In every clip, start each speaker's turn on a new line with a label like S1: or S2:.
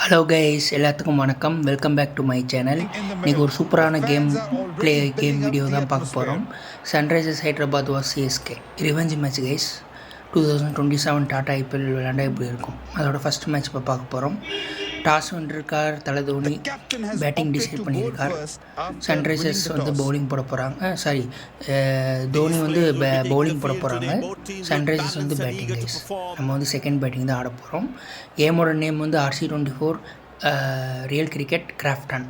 S1: Hello guys, எல்லாத்துக்கும் வணக்கம். Welcome back to my channel. இன்றைக்கி ஒரு சூப்பரான கேம் வீடியோ தான் பார்க்க போகிறோம். Sunrisers Hyderabad vs CSK revenge match guys. 2027 Tata IPL விளையாண்டா எப்படி இருக்கும், அதோட ஃபஸ்ட் மேட்ச் இப்போ பார்க்க போகிறோம். டாஸ் வென்றிருக்கார் தலை தோனி, பேட்டிங் டிசைட் பண்ணியிருக்கார். சன்ரைசர்ஸ் வந்து பவுலிங் போட போகிறாங்க, தோனி வந்து பவுலிங் போட போகிறாங்க. சன்ரைசர்ஸ் வந்து பேட்டிங் கைஸ். நம்ம வந்து செகண்ட் பேட்டிங் தான் ஆட போகிறோம். கேமோட நேம் வந்து RC24 real cricket Grafton.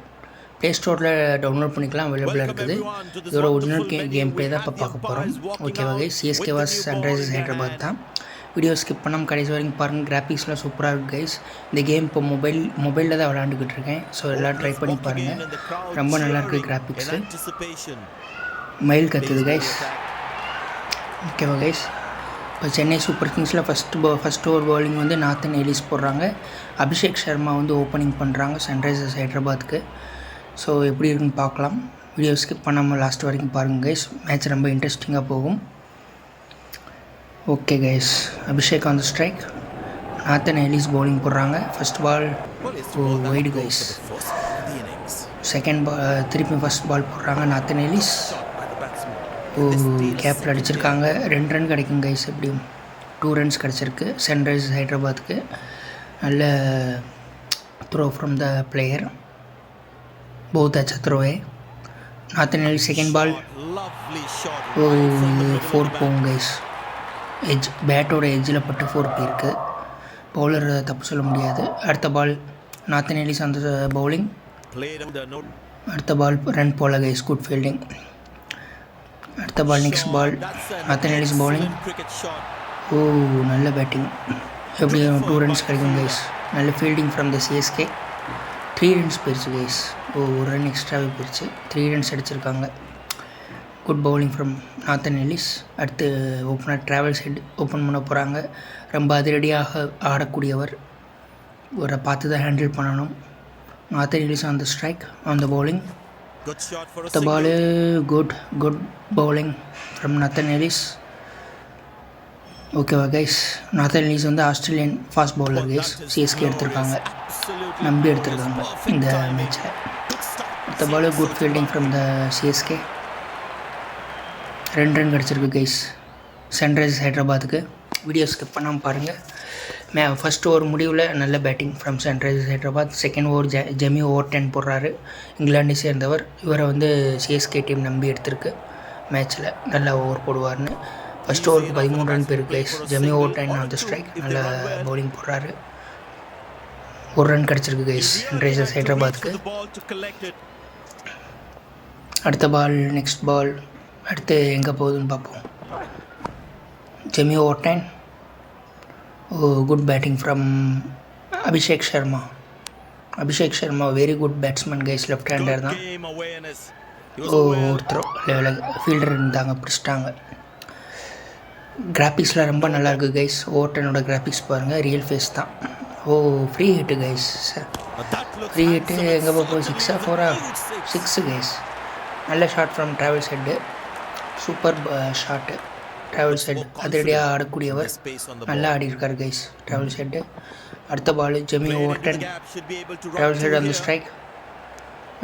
S1: Play ஸ்டோரில் டவுன்லோட் பண்ணிக்கலாம், அவைலபிளாக இருக்குது. இதோட ஒரிஜினல் கேம் ப்ளே தான் இப்போ பார்க்க போகிறோம். ஓகேவா guys, CSK versus Sunrisers Hyderabad தான். வீடியோ ஸ்கிப் பண்ணாமல் கடைசி வரைக்கும் பாருங்கள். கிராஃபிக்ஸ்லாம் சூப்பராக இருக்குது கைஸ். இந்த கேம் இப்போ மொபைலில் தான் விளாண்டுக்கிட்டு இருக்கேன். ஸோ எல்லாம் ட்ரை பண்ணி பாருங்கள், ரொம்ப நல்லாயிருக்கு கிராஃபிக்ஸு. மயில் கற்றுது கைஸ். ஓகேவா கைஸ், இப்போ சென்னை சூப்பர் கிங்ஸில் ஃபஸ்ட் ஓவர் பவுலிங் வந்து நாத்தன் எலிஸ் போடுறாங்க. அபிஷேக் சர்மா வந்து ஓப்பனிங் பண்ணுறாங்க சன்ரைசர்ஸ் ஹைதராபாத்துக்கு. ஸோ எப்படி இருக்குன்னு பார்க்கலாம். வீடியோ ஸ்கிப் பண்ணாமல் லாஸ்ட் வரைக்கும் பாருங்கள் கைஸ். மேட்ச் ரொம்ப இன்ட்ரெஸ்டிங்காக போகும். Okay guys, Abhishek on the strike, Nathan Ellis bowling போடுறாங்க. First ball wide guys. Second ball திருப்பி ஃபஸ்ட் பால் போடுறாங்க நாத்தன் எலிஸ். கேப்பில் அடிச்சிருக்காங்க. 2 ரன் கிடைக்கும் கைஸ். எப்படியும் 2 ரன்ஸ் கிடச்சிருக்கு சன்ரைசர்ஸ் ஹைதராபாத்துக்கு. நல்ல த்ரோ ஃப்ரம் த பிளேயர், बहुत अच्छा थ्रो है. नाथन एलिस सेकेंड बॉल 4 போகும் கைஸ். பேட்டோட எட்ஜில் பட்டு 4 போயிருக்கு. பவுலர் தப்பு சொல்ல முடியாது. அடுத்த பால் நாத்தன் எலிஸ் அந்த பவுலிங். அடுத்த பால் ரன் போல கைஸ், குட் ஃபீல்டிங். அடுத்த ball next ball Nathan Ellis bowling. நல்ல பேட்டிங். எப்படி 2 ரன்ஸ் கிடைக்கும் கைஸ். நல்ல fielding from the CSK. 3 runs போயிடுச்சு கைஸ். 1 ரன் எக்ஸ்ட்ராவே போயிடுச்சு. 3 ரன்ஸ் அடிச்சிருக்காங்க. Good bowling from Nathan Ellis. அடுத்து ஓப்பனர் ட்ராவல்ஸ் ஹெட் ஓப்பன் பண்ண போகிறாங்க. ரொம்ப அதிரடியாக ஆடக்கூடியவர், ஒரு பார்த்து தான் ஹேண்டில் பண்ணணும். Nathan Ellis on the strike, on the bowling. அடுத்த ball good bowling from Nathan Ellis. ஓகேவா கைஸ், நாத்தன் எலிஸ் வந்து Australian fast bowler guys. CSK எடுத்திருக்காங்க, நம்பி எடுத்திருக்காங்க இந்த மேட்சில். அடுத்த ball good fielding from the CSK. 2 run கிடச்சிருக்கு கைஸ் சன்ரைசர்ஸ் ஹைதராபாத்துக்கு. வீடியோ ஸ்கிப் பண்ணாமல் பாருங்கள். ஃபஸ்ட் ஓவர் முடிவில் நல்ல batting from Sunrisers Hyderabad. Second over Jamie over 10 போடுறாரு. இங்கிலாண்டை சேர்ந்தவர். இவரை வந்து சிஎஸ்கே டீம் நம்பி எடுத்திருக்கு மேட்ச்சில், நல்லா ஓவர் போடுவார்னு. ஃபஸ்ட் ஓவருக்கு 13 ரன் போயிருக்கு guys. Jamie over 10 on the strike, நல்ல பவுலிங் போடுறாரு. 1 ரன் கிடச்சிருக்கு கைஸ் சன்ரைசர்ஸ் ஹைதராபாத்துக்கு. அடுத்த பால் நெக்ஸ்ட் பால் அடுத்து எங்கே போகுதுன்னு பார்ப்போம். Jamie over 10. Good batting from Abhishek Sharma. Very good batsman guys, left hander தான். ஒருத்தர் ஃபீல்டர் இருந்தாங்க, பிடிச்சிட்டாங்க. கிராஃபிக்ஸ்லாம் ரொம்ப நல்லாயிருக்கு கைஸ். ஓவர் 10ஓட கிராஃபிக்ஸ் பாருங்கள், ரியல் ஃபேஸ் தான். Free hit guys. Free hit எங்கே போகும், 6 4 6 கைஸ். நல்ல shot from Travis Head. Super shot Travis Head. அதிரடியாக ஆடக்கூடியவர், நல்லா ஆடிருக்கார் கைஸ் ட்ராவல்ஸ் ஹெட்டு. அடுத்த ball Jamie over 10, Travis Head அந்த ஸ்ட்ரைக்.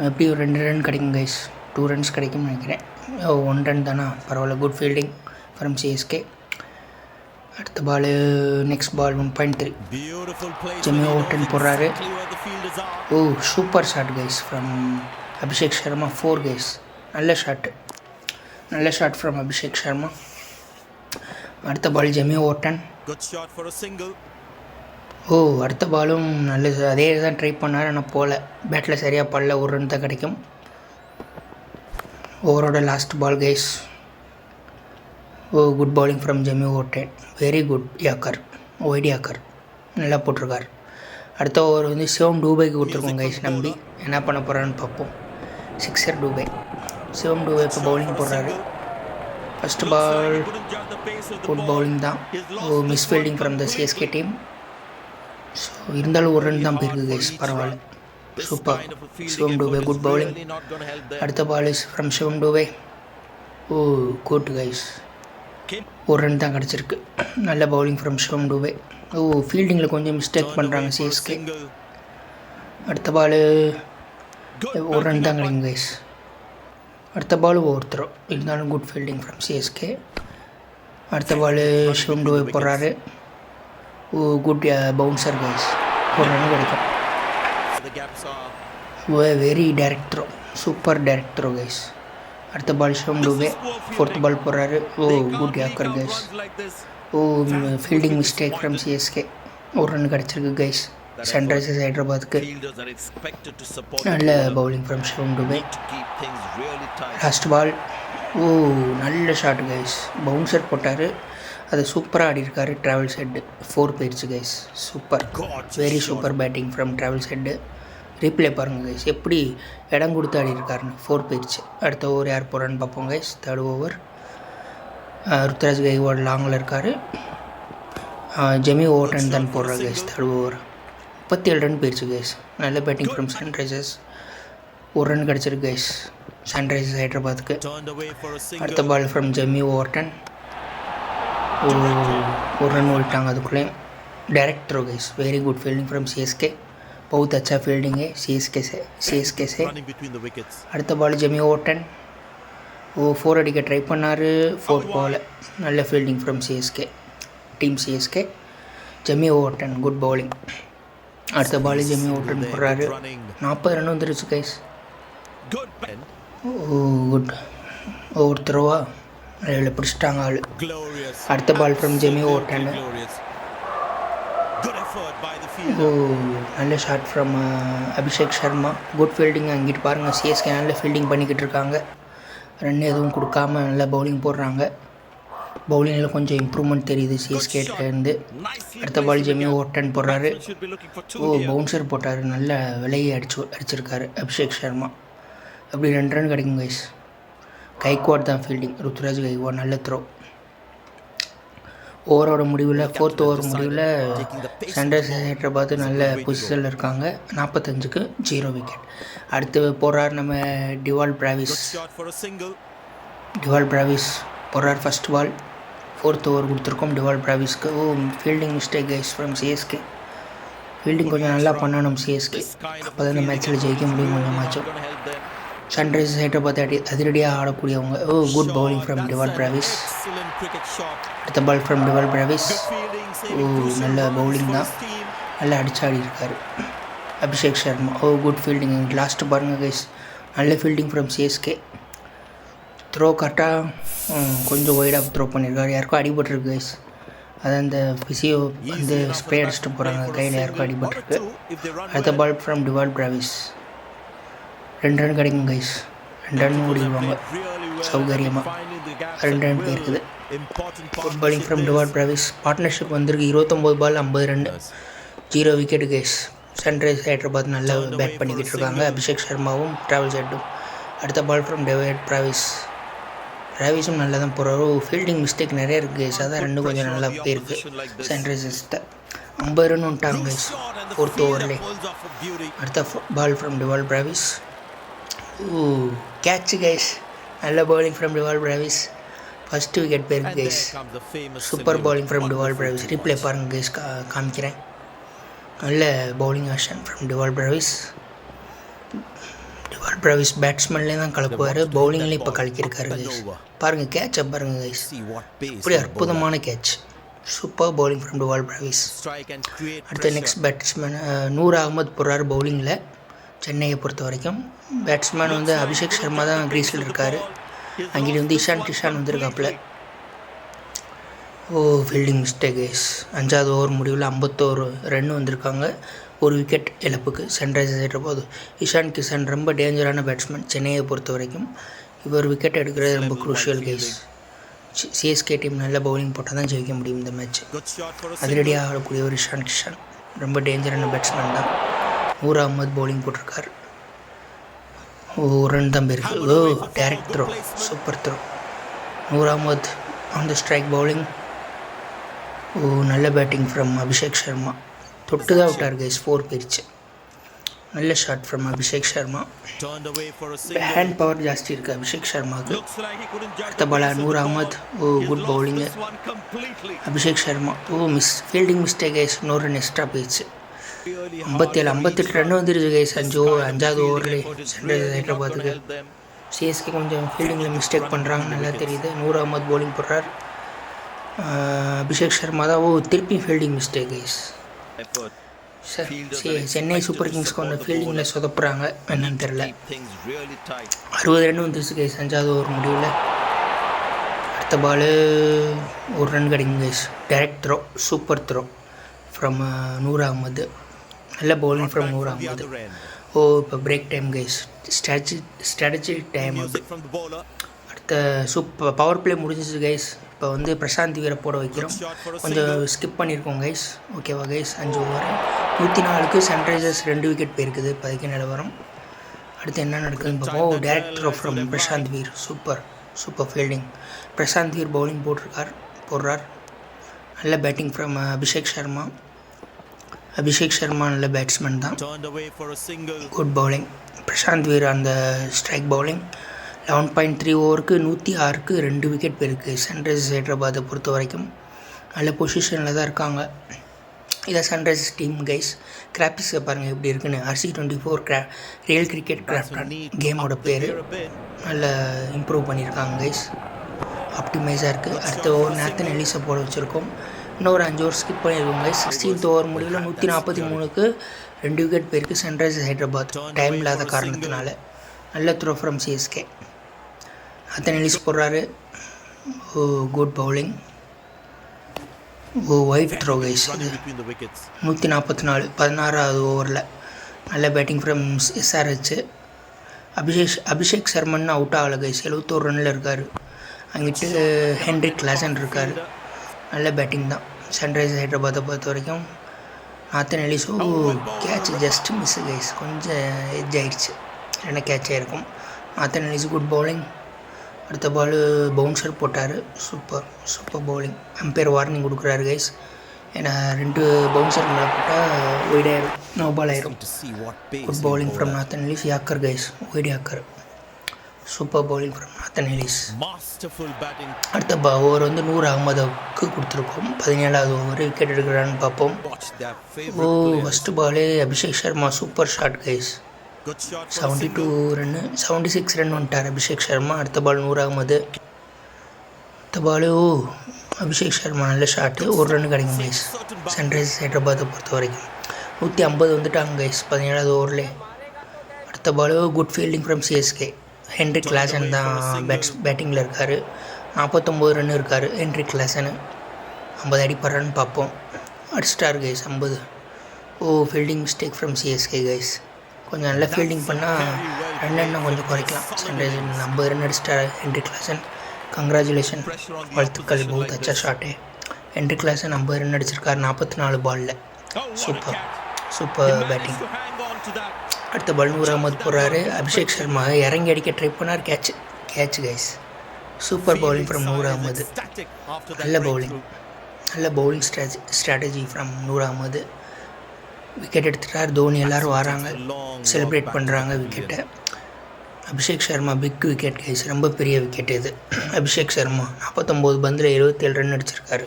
S1: எப்படி ஒரு 2 ரன் கிடைக்கும் கைஸ். 2 ரன்ஸ் கிடைக்கும்னு நினைக்கிறேன். 1 ரன் தானா, பரவாயில்ல. Good fielding from CSK. அடுத்த ball next ball 1.3. Jamie over 10 போடுறாரு. Super shot guys from Abhishek Sharma. 4 guys. நல்ல ஷாட் ஃப்ரம் அபிஷேக் சர்மா. அடுத்த பால் ஜெமி ஓவர் 10. அடுத்த பாலும் நல்ல அதே தான் ட்ரை பண்ணார், ஆனால் போகல. பேட்டில் சரியாக படல. 1 ரன் தான் கிடைக்கும். ஓவரோட last ball guys. Good bowling from Jamie over 10. Very good yorker, wide yorker, நல்லா போட்டிருக்கார். அடுத்த ஓவர் வந்து சிவம் டூபைக்கு கொடுத்துருக்கோம் கைஸ் நம்பி. என்ன பண்ண போகிறான்னு பார்ப்போம். 6 டூபை. சிவம் டூபை இப்போ பவுலிங் போடுறாரு. ஃபஸ்ட் பால் குட் பவுலிங் தான். Miss fielding from the CSK team. So இருந்தாலும் 1 ரன் தான் போயிருக்கு கைஸ், பரவாயில்ல. Super Shivam Dube, good bowling. அடுத்த ball is from Shivam Dube. Good guys. 1 run தான் கிடச்சிருக்கு. நல்ல பவுலிங் ஃப்ரம் சிவம் டூபை. ஃபீல்டிங்கில் கொஞ்சம் மிஸ்டேக் பண்ணுறாங்க சிஎஸ்கே. அடுத்த பால் ஒரு ரன் தான் கிடைக்கும் கைஸ். அடுத்த பால் ஒருத்தரும் இருந்தாலும் குட் ஃபீல்டிங் ஃப்ரம் சிஎஸ்கே. அடுத்த பால் சிவம் டுபே போடுறாரு. குட் பவுன்சர் கைஸ், ஒரு ரன் கிடைக்கும். Very direct throw, super direct throw guys. அடுத்த ball Shivam Dube, fourth ball போடுறாரு. Good yorker guys. Fielding mistake from CSK, ஒரு ரன் கிடச்சிருக்கு கைஸ். சன்ரைசர்ஸ் ஹைதராபாத்துக்கு நல்ல bowling from Shivam Dube. Last ball, நல்ல ஷாட் கைஸ். பவுன்சர் போட்டார், அதை சூப்பராக ஆடிருக்காரு. ட்ராவல்ஸ் ஹெட்டு 4 போயிடுச்சு guys. Super, very super batting from Travis head. Replay பாருங்கள் கைஸ், எப்படி இடம் கொடுத்து ஆடிருக்காருன்னு. 4 போயிடுச்சு. அடுத்த ஓவர் யார் போகிறான்னு பார்ப்போம் guys. Third over Ruturaj Gaikwad லாங்கில் இருக்கார். ஜெமி ஓவர்டன் தான் போடுறாரு கைஸ். தேர்ட் ஓவர் 37 ரன் போயிடுச்சு கைஸ். நல்ல பேட்டிங் ஃப்ரம் சன்ரைசர்ஸ், ஒரு ரன் கிடச்சிருக்கு கைஸ் சன்ரைசர்ஸ் ஹைதராபாத்துக்கு. அடுத்த பால் ஃப்ரம் ஜெமி ஓவர்டன், ஒரு ரன் ஓடிட்டாங்க அதுக்குள்ளேயும். Direct throw guys, very good fielding from CSK. बहुत अच्छा फील्डिंग है सीएसके से. அடுத்த பால் ஜெமி ஓவர்டன், 4 அடிக்க ட்ரை பண்ணார். 4 பால், நல்ல fielding from CSK, team CSK. Jamie Overton good bowling. அடுத்த பால் ஜெமி ஓவர்டன் போடுறாரு. 40 ரன் வந்துருச்சு கைஸ். குட் ஓவர் த்ரோவா, அதில் பிடிச்சிட்டாங்க ஆள். அடுத்த பால் ஃப்ரம் ஜெமி ஓவர்டன், நல்ல shot from Abhishek Sharma. Good fielding. அங்கிட்டு பாருங்கள், சிஎஸ்கே நல்ல ஃபீல்டிங் பண்ணிக்கிட்டு இருக்காங்க. ரன் எதுவும் கொடுக்காம நல்லா பவுலிங் போடுறாங்க. பவுலிங்கில் கொஞ்சம் இம்ப்ரூவ்மெண்ட் தெரியுது சிஎஸ்கேலேருந்து. அடுத்த பால் ஜெமி ஓவர்டன் போடுறாரு. பவுன்சர் போட்டார், நல்ல விலையை அடிச்சிருக்காரு அபிஷேக் சர்மா. அப்படி 2 ரன் கிடைக்கும் கைஸ். கைக்வாட் தான் ஃபீல்டிங், ருத்ராஜ் கைக்வாட் நல்ல த்ரோ. ஓவரோட முடிவில், 4th ஓவர் முடிவில் சன்ரைசர்ஸ் ஹைதராபாத் நல்ல பொசிஷனில் இருக்காங்க. 45க்கு 0 விக்கெட். அடுத்து போடுறார் நம்ம டிவால் பிராவிஸ் போடுறார். ஃபஸ்ட் பால் 4th ஓவர் கொடுத்துருக்கோம் டிவால் பிராவிஸ்க்கு. Fielding mistake guys from CSK. Fielding கொஞ்சம் நல்லா பண்ணணும் சிஎஸ்கே, அப்போ தான் இந்த மேட்ச்சில் ஜெயிக்க முடியும் கொஞ்சமாச்சும். சன்ரைசர்ஸ் ஹைதராபாத் அதிரடியாக ஆடக்கூடியவங்க. Good bowling from Dewald Brevis. அடுத்த பால் ஃப்ரம் டிவால் பிராவிஸ், நல்ல பவுலிங் தான், நல்லா அடிச்சாடி இருக்கார் அபிஷேக் சர்மா. Good fielding. லாஸ்ட் பாருங்கள் கைஸ், நல்ல ஃபீல்டிங் ஃப்ரம் சிஎஸ்கே. த்ரோ கரெக்டாக கொஞ்சம் ஒய்ட் ஆஃப் த்ரோ பண்ணியிருக்காரு. யாருக்கும் அடிபட்டுருக்கு கைஸ். அதை அந்த பிசியோ வந்து ஸ்ப்ரே அடிச்சுட்டு போகிறாங்க, கையில் யாருக்கும் அடிபட்டுருக்கு. அடுத்த ball from Dewald Brevis, 2 run கிடைக்கும் கைஸ். 2 ரன் ஓடிடுவாங்க சௌகரியமாக. 2 ரன் போயிருக்குது. Good bowling from Dewald Brevis. Partnership வந்திருக்கு. 29 ball 50 run, 0 wicket guys. Sunrisers Hyderabad நல்லா பேட் பண்ணிக்கிட்டு இருக்காங்க, அபிஷேக் சர்மாவும் ட்ராவல்ஸ் ஹெட்டும். அடுத்த பால் ஃப்ரம் டிவால் பிராவிஸும் நல்லா தான் போகிறாரு. ஃபீல்டிங் மிஸ்டேக் நிறைய இருக்குது கைஸ், அதான் 2 கொஞ்சம் நல்லா போயிருக்கு சன்ரைசர்ஸ்கிட்ட. 50 ரன் வந்துட்டாங்க கைஸ் 4th ஓவர்லேயே. அடுத்த ball from Dewald Brevis, catch guys. நல்ல bowling from Dewald Brevis. First wicket போயிருக்கு guys. Super bowling from Dewald Brevis. Replay பாருங்கள் கைஸ், காமிக்கிறேன். நல்ல bowling action from Dewald Brevis. பேட்ஸ்மேன்லேயே தான் கலக்குவார், பவுலிங்லேயும் இப்போ கலக்கியிருக்காரு கைஸ். பாருங்கள் கேட்சை பாருங்கள் கைஸ், இப்படி அற்புதமான catch. Super bowling from Dewald Brevis. அடுத்த நெக்ஸ்ட் பேட்ஸ்மேன் நூர் அகமது போடுறாரு பவுலிங்கில். சென்னையை பொறுத்த வரைக்கும் பேட்ஸ்மேன் வந்து அபிஷேக் சர்மா தான் க்ரீஸில் இருக்கார். அங்கிட்டு வந்து இஷான் வந்திருக்காப்புல. Fielding mistake guys. 5வது ஓவர் முடிவில் 51 ரன் வந்திருக்காங்க, 1 விக்கெட் இழப்புக்கு சன்ரைசர்ஸ் ஹைதராபாத். இஷான் கிஷன் ரொம்ப டேஞ்சரான பேட்ஸ்மேன் சென்னையை பொறுத்த வரைக்கும். இவர் விக்கெட் எடுக்கிறது ரொம்ப குரூஷியல் கைஸ். சிஎஸ்கே டீம் நல்ல பவுலிங் போட்டால் தான் ஜெயிக்க முடியும் இந்த மேட்ச். அதிரடியாக ஆடக்கூடிய ஒரு இஷான் கிஷன் ரொம்ப டேஞ்சரான பேட்ஸ்மேன் தான். நூர் அகமது பவுலிங் போட்டிருக்கார். 1 ரன் தான் போயிருக்கு. Direct throw, super throw. Noor Ahmad on the strike bowling. நல்ல பேட்டிங் ஃப்ரம் அபிஷேக் சர்மா. தொட்டு தான் விட்டார் கைஸ், 4 போயிடுச்சு. நல்ல shot from Abhishek Sharma. Hand power ஜாஸ்தி இருக்குது அபிஷேக் சர்மாவுக்கு. அடுத்த ball Noor Ahmad. Good bowling Abhishek Sharma. Fielding mistake guys, இன்னொரு ரன் எக்ஸ்ட்ரா போயிடுச்சு. 58 ரன் வந்துருச்சு கைஸ். அஞ்சாவது ஓவரில் சன்ரைசர்ஸ் ஹைதராபாத்துக்கு. சிஎஸ்கே கொஞ்சம் ஃபீல்டிங்கில் மிஸ்டேக் பண்ணுறாங்க, நல்லா தெரியுது. நூர் அகமது பவுலிங் போடுறார். அபிஷேக் சர்மா தான் திருப்பி fielding mistake guys. Chennai Super கிங்ஸ்க்கு ஒன்று ஃபீல்டிங்கில் சொதப்புறாங்க, என்னன்னு தெரில. 60 ரன் வந்துருச்சு கைஸ் அஞ்சாவது ஓவர் முடிவில். அடுத்த பால் ஒரு ரன் கிடைக்கும் guys. Direct throw, super throw from Noor Ahmad. நல்ல பவுலிங் ஃப்ரம் நூர் அகமது. இப்போ break time guys. Strategy time. அடுத்த சூப்பர் பவர் பிளே முடிஞ்சிச்சு கைஸ். இப்போ வந்து பிரசாந்த் வீரை போட வைக்கிறோம். கொஞ்சம் ஸ்கிப் பண்ணியிருக்கோம் கைஸ். ஓகேவா கைஸ்? 5 ஓவர் 104க்கு சன்ரைசர்ஸ் 2 விக்கெட் போயிருக்குது இப்போதைக்கு நிலவரம். அடுத்து என்ன நடக்குதுன்னு பார்ப்போம். Direct throw from Prashant Veer. Super fielding. Prashant Veer bowling போடுறார். நல்ல பேட்டிங் ஃப்ரம் அபிஷேக் சர்மா நல்ல பேட்ஸ்மேன் தான். Good bowling. பிரசாந்த் வீர் அந்த ஸ்ட்ரைக் பவுலிங். 11.3 ஓவருக்கு 106க்கு 2 விக்கெட் போயிருக்கு. சன்ரைசர்ஸ் ஹைதராபாத்தை பொறுத்த வரைக்கும் நல்ல பொசிஷனில் தான் இருக்காங்க. இதான் சன்ரைசர்ஸ் டீம் கைஸ். கிராஃபிக்ஸை பாருங்கள் எப்படி இருக்குன்னு. RC24 ரியல் கிரிக்கெட் கிராஃப்ட் கேமோட பேர். நல்லா இம்ப்ரூவ் பண்ணியிருக்காங்க கைஸ். ஆப்டிமைஸாக இருக்குது. அடுத்த ஓவர் நேத்தன் எலிஸை போட வச்சுருக்கோம். இன்னொரு 5 ஓவர் ஸ்கிப் பண்ணியிருக்கோம் கைஸ். 16th ஓவர் முடிவில் 143க்கு 2 விக்கெட் போயிருக்கு சன்ரைசர்ஸ் ஹைதராபாத் டைம் இல்லாத காரணத்தினால. நல்ல throw from CSK. Nathan Ellis போடுறாரு. Good bowling. Wide throw guys. இது 144 16வது ஓவரில் நல்ல batting from SRH. Abhishek Sharma out ஆகலை கைஸ். 71 ரனில் இருக்கார். அங்கிட்டு ஹென்ரிக் கிளாசன் இருக்கார். நல்ல பேட்டிங் தான் சன்ரைசர்ஸ் ஹைதராபாத்தை பொறுத்த வரைக்கும். Nathan Ellis catch just miss guys. கொஞ்சம் எட்ஜ் ஆகிடுச்சு, இல்லைன்னா கேட்ச் ஆகிருக்கும். Nathan Ellis good bowling. அடுத்த பால் பவுன்சர் போட்டார். Super bowling. அம்பையர் வார்னிங் கொடுக்குறாரு கைஸ். ஏன்னா 2 பவுன்சர் மேலே போட்டால் ஒயிட் ஆயிரும், நோ பால் ஆயிரும். Good bowling from Nathan Ellis. Yorker guys, wide yorker. Super bowling from Nathan Ellis. அடுத்த ஓவர் வந்து நூர் அகமதுக்கு கொடுத்துருக்கோம். 17வது ஓவர் விக்கெட் எடுக்கிறான்னு பார்ப்போம். ஃபஸ்ட்டு பாலே Abhishek Sharma super shot guys. 76 run வந்துட்டார் அபிஷேக் சர்மா. அடுத்த பால் நூர் அகமது. அடுத்த பால் அபிஷேக் சர்மா நல்ல ஷாட்டு. 1 ரன் கிடைக்கும் கைஸ் சன்ரைசர்ஸ் ஹைதராபாத்தை பொறுத்த வரைக்கும். 150 வந்துட்டாங்க கைஸ் 17வது ஓவர்லேயே. அடுத்த ball good fielding from CSK. Heinrich Klaasen தான் பேட்டிங்கில் இருக்கார். 49 ரன் இருக்கார் ஹென்ரிக் கிளாசனு. 50 அடிப்படுறான்னு பார்ப்போம். அடிச்சிட்டார் guys 50. Fielding mistake from CSK guys. கொஞ்சம் நல்லா ஃபீல்டிங் பண்ணால் ரன் கொஞ்சம் குறைக்கலாம். சன்ரைசர்ஸ் 50 ரன் அடிச்சிட்டார் ஹென்ரிக் கிளாசன். கங்க்ராச்சுலேஷன், வாழ்த்துக்கள். बहुत अच्छा ஷாட். ஹென்ரிக் கிளாசன் 50 ரன் அடிச்சிருக்கார் 44 பாலில். Super batting. அடுத்த பால் நூர் அகமது போடுறாரு. அபிஷேக் சர்மா இறங்கி அடிக்க ட்ரை பண்ணார். Catch guys. Super bowling from Noor Ahmad. நல்ல bowling strategy from Noor Ahmad. Wicket எடுத்துட்டார். தோனி எல்லோரும் வராங்க, செலிப்ரேட் பண்ணுறாங்க விக்கெட்டை. Abhishek Sharma big wicket guys. ரொம்ப பெரிய விக்கெட் இது. அபிஷேக் சர்மா 49 பந்தில் 77 ரன் அடிச்சிருக்காரு.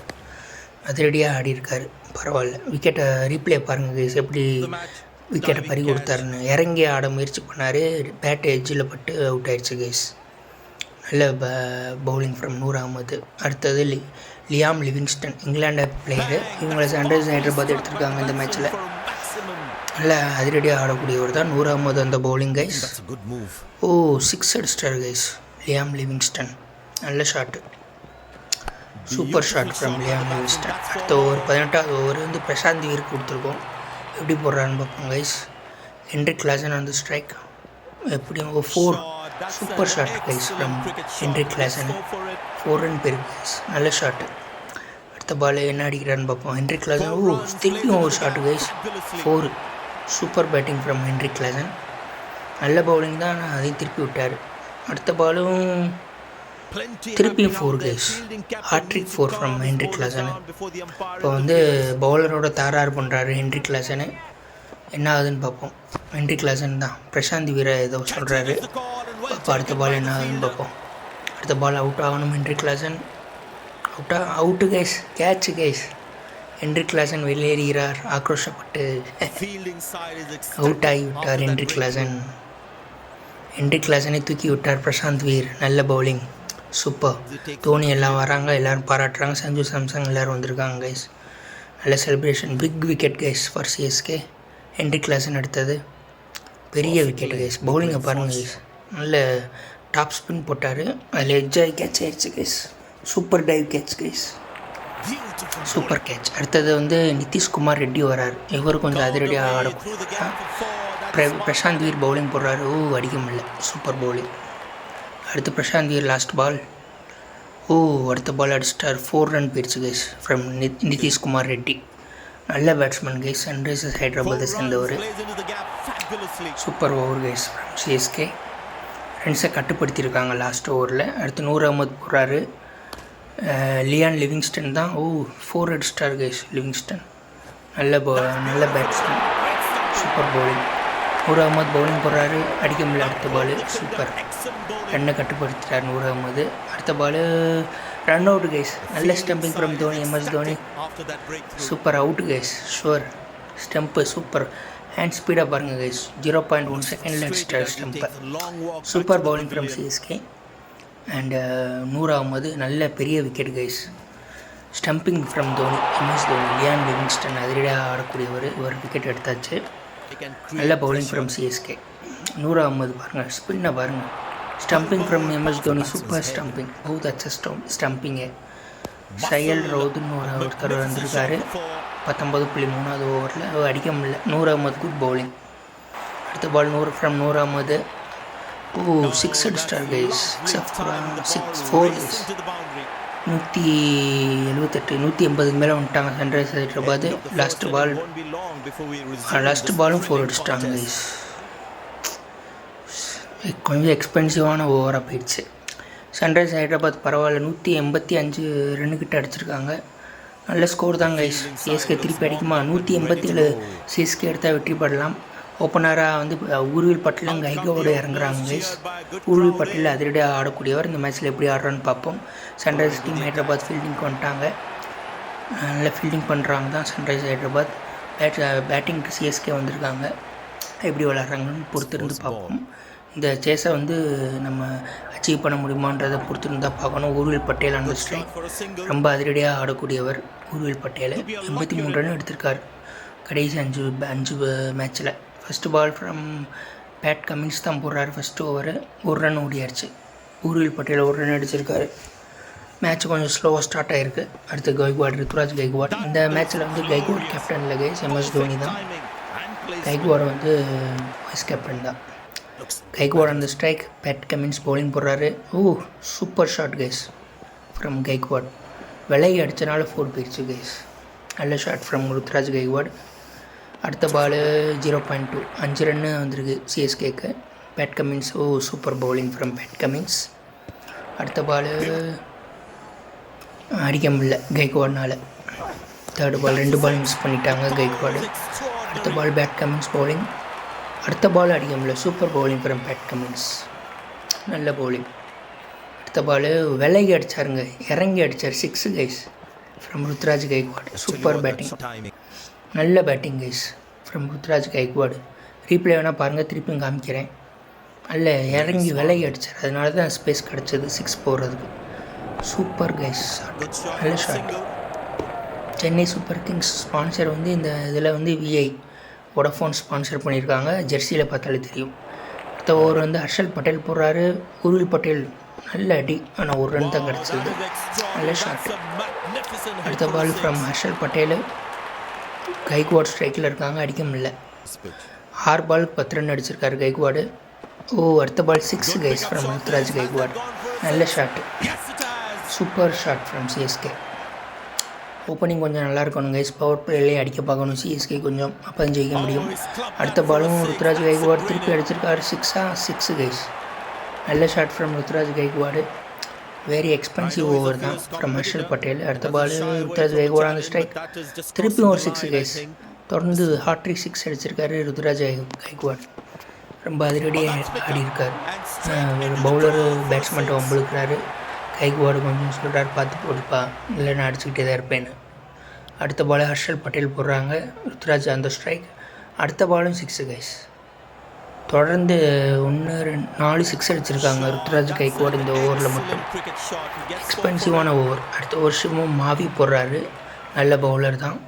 S1: அதிரடியாக ஆடி இருக்காரு. பரவாயில்ல. விக்கெட்டை ரீப்ளே பாருங்கள் கைஸ், எப்படி விக்கெட்டை பறி கொடுத்தாருன்னு. இறங்கி ஆட முயற்சி பண்ணார். பேட் எட்ஜில் பட்டு அவுட் ஆயிடுச்சு கைஸ். நல்ல பவுலிங் ஃப்ரம் நூர் அகமது. அடுத்தது லியாம் லிவிங்ஸ்டன், இங்கிலாந்து பிளேயரு. இவங்களை சன்ரைசர்ஸ் ஹைதராபாத் எடுத்திருக்காங்க இந்த மேட்ச்சில். நல்ல அதிரடியாக ஆடக்கூடியவர் தான் நூர் அகமது அந்த பவுலிங் கைஸ். 6 அடிச்சிட்டார் கைஸ் லியாம் லிவிங்ஸ்டன். நல்ல shot, super shot from Liam Livingstone. அடுத்த ஓவர் 18வது ஓவர் வந்து பிரசாந்த் வீருக்கு கொடுத்துருக்கோம். எப்படி போடுறான்னு பார்ப்போம் கைஸ். ஹென்ரிக் கிளாசன் அந்த ஸ்ட்ரைக். எப்படி 4 super shot guys from Heinrich Klaasen. 4 run பேருக்கு கைஸ். நல்ல ஷாட்டு. அடுத்த பால் என்ன அடிக்கிறான்னு பார்ப்போம். ஹென்ரிக் கிளாசன் திருப்பியும் ஒரு shot guys. 4. Super batting from Heinrich Klaasen. நல்ல பவுலிங் தான், அதையும் திருப்பி விட்டார். அடுத்த பாலும் திருப்பியும் 4 guys. Hattrick 4 from Heinrich Klaasen. இப்போ வந்து பவுலரோட தாராறு பண்ணுறாரு ஹென்ரிக் கிளாசனு. என்ன ஆகுதுன்னு பார்ப்போம். ஹென்ரிக் கிளாசன் தான் பிரசாந்த் வீரை ஏதோ சொல்கிறாரு. அப்போ அடுத்த பால் என்ன ஆகுதுன்னு பார்ப்போம். அடுத்த பால் அவுட் ஆகணும் Heinrich Klaasen. Out guys. Catch guys. Heinrich Klaasen வெளியேறுகிறார் ஆக்ரோஷப்பட்டு. அவுட் ஆகிவிட்டார் ஹென்ரிக் கிளாசன். ஹென்ரிக் கிளாசனை தூக்கி விட்டார் பிரசாந்த் வீர். நல்ல பவுலிங், சூப்பர். தோனி எல்லாம் வராங்க, எல்லோரும் பாராட்டுறாங்க. சஞ்சு சாம்சங் எல்லோரும் வந்திருக்காங்க கைஸ். நல்ல celebration. Big wicket guys for CSK. Heinrich Klaasen எடுத்தது பெரிய விக்கெட் கைஸ். பவுலிங்கை பாருங்கள் கைஸ். நல்ல டாப் ஸ்பின் போட்டார், அதில் எட்ஜாய் கேட்ச் ஆயிடுச்சு guys. Super dive catch guys, super catch. அடுத்தது வந்து நிதிஷ்குமார் ரெட்டி வரார். இவர் கொஞ்சம் அதிரடியாக ஆடக்கூடாது. பிரசாந்த் வீர் பவுலிங் போடுறாரு. அடிக்க முடியல. Super bowling. அடுத்து பிரசாந்த் வீர் லாஸ்ட் பால். அடுத்த பால் அடிச்சிட்டார். 4 ரன் போயிடுச்சு கைஸ் ஃப்ரம் நிதிஷ்குமார் ரெட்டி. நல்ல பேட்ஸ்மேன் கைஸ். சன்ரைசர்ஸ் ஹைதராபாத்தை சேர்ந்தவர். Super over guys from CSK. ரன்ஸை கட்டுப்படுத்தியிருக்காங்க லாஸ்ட் ஓவரில். அடுத்து நூர் அகமது போடுறாரு. லியான் லிவிங்ஸ்டன் தான் 4 அடிச்சிட்டார் கைஸ். லிவிங்ஸ்டன் நல்ல batsman, super bowling. Noor Ahmad bowling போடுறாரு, அடிக்க முடியல. அடுத்த பால் சூப்பர், ரன்னை கட்டுப்படுத்திட்டார் நூர் அகமது. அடுத்த பால் ரன் அவுட் கைஸ். நல்ல stumping from Dhoni, MS Dhoni. Super out guys, sure. Stump super. Hand ஸ்பீடாக பாருங்கள் கைஸ். 0.1 செகண்டில் அடிச்சிட்டார் ஸ்டம்பை. Super bowling from CSK. And Noor Ahmad நல்ல பெரிய wicket guys. Stumping from Dhoni, MS Dhoni. Liam Livingstone அதிரடியாக ஆடக்கூடியவர். இவர் விக்கெட் எடுத்தாச்சு. நல்ல bowling from CSK. Noor Ahmad பாருங்கள், ஸ்பின்னை பாருங்கள். Stumping from MS Dhoni, super stumping. பவுத் அச்ச ஸ்டம்பிங்கு. சயல் ரவுதுன்னு ஒருத்தர் வந்திருக்காரு. 19.3 ஓவரில் அடிக்க முடியல. Noor Ahmad good bowling. அடுத்த பால் நூர் அகமது. 6 அடிச்சிட்டார் கைஸ். 4 கைஸ். 178 180 மேலே வந்துட்டாங்க சன்ரைசர்ஸ் ஹைதராபாத். லாஸ்ட் பாலும் 4 அடிச்சிட்டாங்க கைஸ். கொஞ்சம் எக்ஸ்பென்சிவான ஓவராக போயிடுச்சு. சன்ரைசர்ஸ் ஹைதராபாத் பரவாயில்ல, 185 ரன்னுக்கிட்ட அடிச்சிருக்காங்க. நல்ல ஸ்கோர் தான் கைஸ். சிஎஸ்கே திருப்பி அடிக்குமா? 187 சிஎஸ்கே எடுத்தால் வெற்றி பெறலாம். ஓப்பனராக வந்து ஊர்வில் பட்டேலும் கைகோடு இறங்குறாங்க கைஸ். ஊர்வில் பட்டேல் அதிரடியாக ஆடக்கூடியவர். இந்த மேட்ச்சில் எப்படி ஆடுறான்னு பார்ப்போம். சன்ரைசர்ஸ் டீம் ஹைதராபாத் ஃபீல்டிங்க்கு வந்துட்டாங்க. நல்ல ஃபீல்டிங் பண்ணுறாங்க தான் சன்ரைசர்ஸ் ஹைதராபாத். பேட்டிங்க்கு சிஎஸ்கே வந்திருக்காங்க. எப்படி விளாட்றாங்கன்னு பொறுத்திருந்து பார்ப்போம். இந்த சேஸை வந்து நம்ம அச்சீவ் பண்ண முடியுமான்றதை பொறுத்திருந்து தான் பார்க்கணும். ஊர்வில் பட்டேல் அந்த ஸ்ட்ரைக் ரொம்ப அதிரடியாக ஆடக்கூடியவர். ஊர்வில் பட்டேல் 83 ரன் எடுத்திருக்கார் கடைசி 5 மேட்ச்சில். First ball from Pat Cummins தான் போடுறாரு. ஃபஸ்ட்டு ஓவர் 1 ரன் ஓடியாச்சு. ஊர்வில் பட்டேல் 1 ரன் அடிச்சிருக்காரு. மேட்ச் கொஞ்சம் ஸ்லோவாக ஸ்டார்ட் ஆகிருக்கு. அடுத்து ருத்துராஜ் கைக்வாட். இந்த மேட்ச்சில் வந்து கைக்வாட் கேப்டன் இல்லை கைஸ், எம்எஸ் தோனி தான். கைக்வாட் வந்து வைஸ் கேப்டன் தான். கைக்வாட் அந்த ஸ்ட்ரைக். பேட் கமின்ஸ் பவுலிங் போடுறாரு. Super shot guys from Gaikwad. விலகி அடித்தனால 4 போயிடுச்சு கைஸ். நல்ல ஷாட் ஃப்ரம் ருத்துராஜ் கைக்வாட். அடுத்த பால் 0.2 5 ரன்னு வந்திருக்கு சிஎஸ்கேக்கு. Pat Cummins super bowling from Pat Cummins. அடுத்த பால் அடிக்க முடியல கைக்வாட்னால். தேர்டு பால் 2 பால் மிஸ் பண்ணிட்டாங்க கைக்வாடு. அடுத்த பால் பேட் கமின்ஸ் பவுலிங். அடுத்த பால் அடிக்க முடியல. Super bowling from Pat Cummins, நல்ல பவுலிங். அடுத்த பால் விலகி அடித்தாருங்க, இறங்கி அடித்தார். 6 guys from Ruturaj Gaikwad. Super batting, நல்ல batting guys from Ruturaj Gaikwad. Replay வேணால் பாருங்கள், திருப்பியும் காமிக்கிறேன். நல்ல இறங்கி விலகி அடித்தார், அதனால தான் ஸ்பேஸ் கிடச்சிது 6 போடுறதுக்கு. சூப்பர் கைஸ், நல்ல shot. Chennai Super Kings sponsor வந்து இந்த இதில் வந்து விஐ வோடஃபோன் ஸ்பான்சர் பண்ணியிருக்காங்க. ஜெர்சியில் பார்த்தாலே தெரியும். அடுத்த ஓவர் வந்து ஹர்ஷல் பட்டேல் போடுறாரு. ஊர்வில் பட்டேல் நல்ல அடி, ஆனால் 1 ரன் தான் கிடச்சிது. நல்ல ஷாட். அடுத்த பால் ஃப்ரம் ஹர்ஷல் பட்டேல். கைக்வாட் ஸ்ட்ரைக்கில் இருக்காங்க, அடிக்க முடியல. 6 பாலுக்கு 10 ரன் அடிச்சிருக்காரு கைக்வாடு. அடுத்த ball 6 guys from Ruturaj Gaikwad. நல்ல shot, super shot from CSK. Opening கொஞ்சம் நல்லா இருக்கணும் கைஸ். பவர் பிளேலேயே அடிக்க பார்க்கணும் சிஎஸ்கே கொஞ்சம், அப்போ தான் ஜெயிக்க முடியும். அடுத்த பாலும் ருத்துராஜ் கைக்வாட் திருப்பி அடிச்சிருக்காரு. 6 கைஸ். நல்ல shot from Ruturaj Gaikwad. Very expensive over தான் ஃப்ரம் ஹர்ஷல் பட்டேல். அடுத்த பால் ருத்துராஜ் கைக்வாட் அந்த ஸ்ட்ரைக். திருப்பியும் ஒரு 6 கைஸ். தொடர்ந்து ஹாட்ரிக் 6 அடிச்சிருக்காரு ருத்துராஜ் கைக்வாட். ரொம்ப அதிரடியாக ஆடி இருக்கார். ஒரு பவுலர் பேட்ஸ்மேன்ட்டை வம்பிழுக்கிறாரு. கைக்வாடு கொஞ்சம் சொல்கிறார், பார்த்து போடுப்பா, இல்லைன்னா அடிச்சுக்கிட்டே தான் இருப்பேன்னு. அடுத்த பால் ஹர்ஷல் பட்டேல் போடுறாங்க. ருத்ராஜ் அந்த ஸ்ட்ரைக். அடுத்த பாலும் 6 கைஸ். தொடர்ந்து 1 2 4 6 அடிச்சிருக்காங்க ருத்ராஜ் கைக்வாட் இந்த ஓவரில் மட்டும். எக்ஸ்பென்சிவான ஓவர். அடுத்த வருஷமும் மாவி போடுறாரு. நல்ல பவுலர் தான்.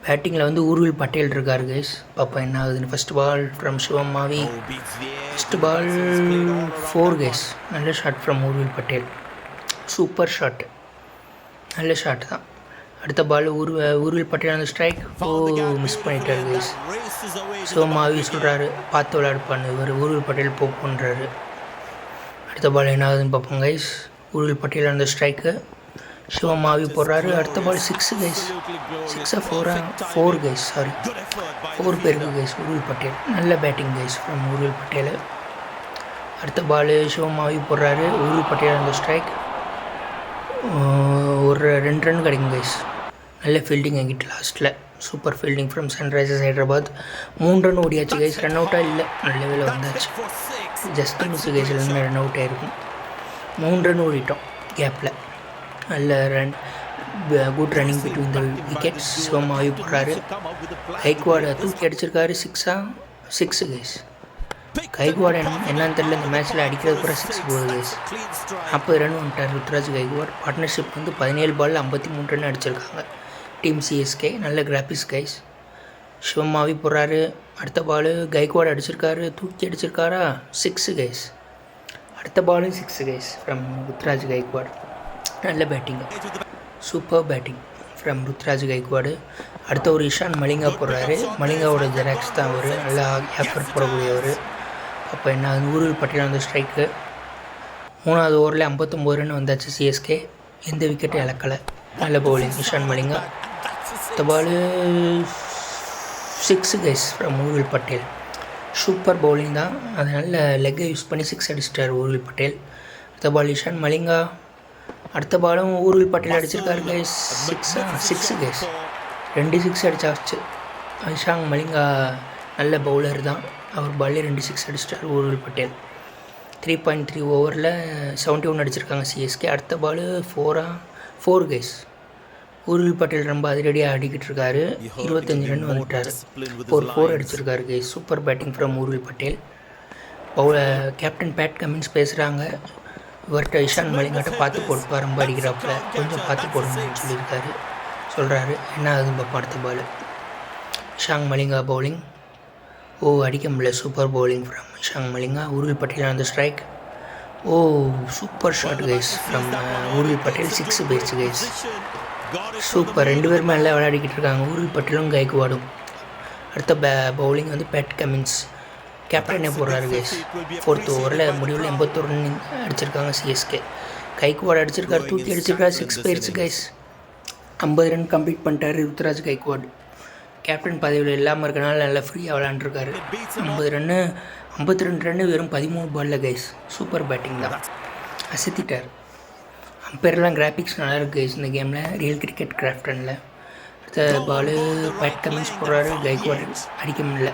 S1: பேட்டிங்கில் வந்து ஊர்வில் பட்டேல் இருக்கார் கைஸ். பாப்பா என்ன ஆகுதுன்னு. First ball from Shivam Mavi. First ball 4 guys. நல்ல shot from Urvil Patel. Super shot. நல்ல ஷாட் தான். அடுத்த பால் ஊர்வில் பட்டேல் அந்த ஸ்ட்ரைக். மிஸ் பண்ணிட்டார் கைஸ். சிவம் மாவி சொல்கிறாரு பார்த்து விளையாடுப்பான்னு. இவர் ஊர்வில் பட்டேல் போக்குன்றாரு. அடுத்த பால் என்ன ஆகுதுன்னு பார்ப்போம் கைஸ். ஊர்வில் பட்டேல் அந்த ஸ்ட்ரைக்கு. சிவம் மாவி போடுறாரு. அடுத்த பால் 6 கைஸ். 6 4 கைஸ். சாரி 4 பேருக்கு கைஸ். ஊர்வில் பட்டேல் நல்ல batting guys from Urvil Patel. அடுத்த பால் சிவம் மாவி போடுறாரு. ஊர்வில் பட்டேல் அந்த ஸ்ட்ரைக். ஒரு 2 ரன் கிடைக்கும் கைஸ். நல்ல ஃபீல்டிங் எங்கிட்ட லாஸ்ட்டில். Super fielding from Sunrisers Hyderabad. 3 run ஓடியாச்சு கைஸ். ரன் அவுட்டாக இல்லை. நல்ல வேலை வந்தாச்சு. Just miss guys. இல்லைன்னா ரன் அவுட் ஆகிருக்கும். 3 ரன் ஓடிட்டோம் கேப்பில். நல்ல run. Good running between the wickets. Shivam Mavi போடுறாரு. கைக்வாடை தூக்கி அடிச்சிருக்காரு. 6 கைஸ். கைக்வாட் என்னன்னு தெரியல. இந்த மேட்ச்சில் அடிக்கிறது கூட 6 போகுது கைஸ். 40 ரன் வந்துட்டார் ருத்ராஜ் கைக்வாட். பார்ட்னர்ஷிப் வந்து 17 பாலில் 53 ரன் அடிச்சிருக்காங்க டீம் சிஎஸ்கே. நல்ல கிராபிக்ஸ் கைஸ். சிவம் மாவி போடுறாரு. அடுத்த பால் கைக்வாட் அடிச்சிருக்காரு. தூக்கி அடிச்சிருக்காரா. 6 கைஸ். அடுத்த பாலும் 6 கைஸ் ஃப்ரம் ருத்ராஜ் கைக்வாட். நல்ல batting. Super batting from Ruturaj Gaikwad. அடுத்த ஒரு இஷான் மலிங்கா போடுறாரு. மலிங்காவோட ஜெராக்ஸ் தான் அவர். நல்லா ஏப்பர் போடக்கூடியவர். அப்போ என்ன ஊர்வில் பட்டேல் அந்த ஸ்ட்ரைக்கு. 3வது ஓவரில் 59 ரன் வந்தாச்சு சிஎஸ்கே. எந்த விக்கெட்டும் இழக்கலை. நல்ல பவுலிங் இஷான் மலிங்கா. அடுத்த ball 6 guys from Urvil Patel. Super bowling தான். அது நல்ல லெக்கை யூஸ் பண்ணி 6 அடிச்சிட்டார் ஊர்வில் பட்டேல். அடுத்த பால் இஷான் மலிங்கா. அடுத்த பாலும் ஊர்வில் பட்டேல் அடிச்சிருக்காரு கைஸ். 6 கைஸ். 2 6 அடிச்சாச்சு. இஷான் மலிங்கா நல்ல பவுலர் தான். அவர் பாலே 2 6 அடிச்சிட்டார் ஊர்வில் பட்டேல். 3.3 ஓவரில் 71 அடிச்சிருக்காங்க சிஎஸ்கே. அடுத்த பால் 4 கைஸ். ஊர்வில் பட்டேல் ரொம்ப அதிரடியாக ஆடிக்கிட்டு இருக்காரு. 25 ரன் வந்துட்டார். 4 அடிச்சிருக்காரு guys. Super batting from Urvil Patel. Captain Pat Cummins பேசுகிறாங்க. இவர்கிட்ட இஷான் மலிங்காட்ட பார்த்து போடுப்பா, ரொம்ப அடிக்கிறாப்புல, கொஞ்சம் பார்த்து போடணும்னு சொல்கிறாரு. என்ன ஆகுதுன்னு பார்ப்போம். அடுத்த பால் இஷான் மலிங்கா பவுலிங். அடிக்க முடியல. Super bowling from Eshan Malinga. Urvil Patel அந்த strike. Super shot guys from Urvil Patel. 6 போயிடுச்சு கைஸ். சூப்பர். 2 பேருமே நல்லா விளையாடிக்கிட்டு இருக்காங்க. ஊர்வில் பட்டேலும் கைக்வாடும். அடுத்த பவுலிங் வந்து பேட் கமின்ஸ். கேப்டனே போடுறாரு கைஸ். 4th ஓவரில் முடிவில் 81 ரன் அடிச்சிருக்காங்க சிஎஸ்கே. கைக்வாட் அடிச்சிருக்காரு. தூக்கி அடிச்சிருக்காரு. 6 போயிடுச்சு கைஸ். 50 ரன் கம்ப்ளீட் பண்ணிட்டாரு ருத்ராஜ் கைக்வாட். கேப்டன் பதவியில் இல்லாமல் இருக்கனால நல்லா ஃப்ரீயாக விளையாண்டுருக்காரு. 52 ரன்னு வெறும் 13 பாலில் கைஸ். சூப்பர் பேட்டிங் தான். அசத்திட்டார். அம்பையர்லாம் கிராஃபிக்ஸ் நல்லா இருக்குது கைஸ் இந்த கேமில். ரியல் கிரிக்கெட் கிராஃப்டனில். அடுத்த பால் பேட் கமின்ஸ் போடுறாரு. கைக்வாட் அடிக்க முடியல.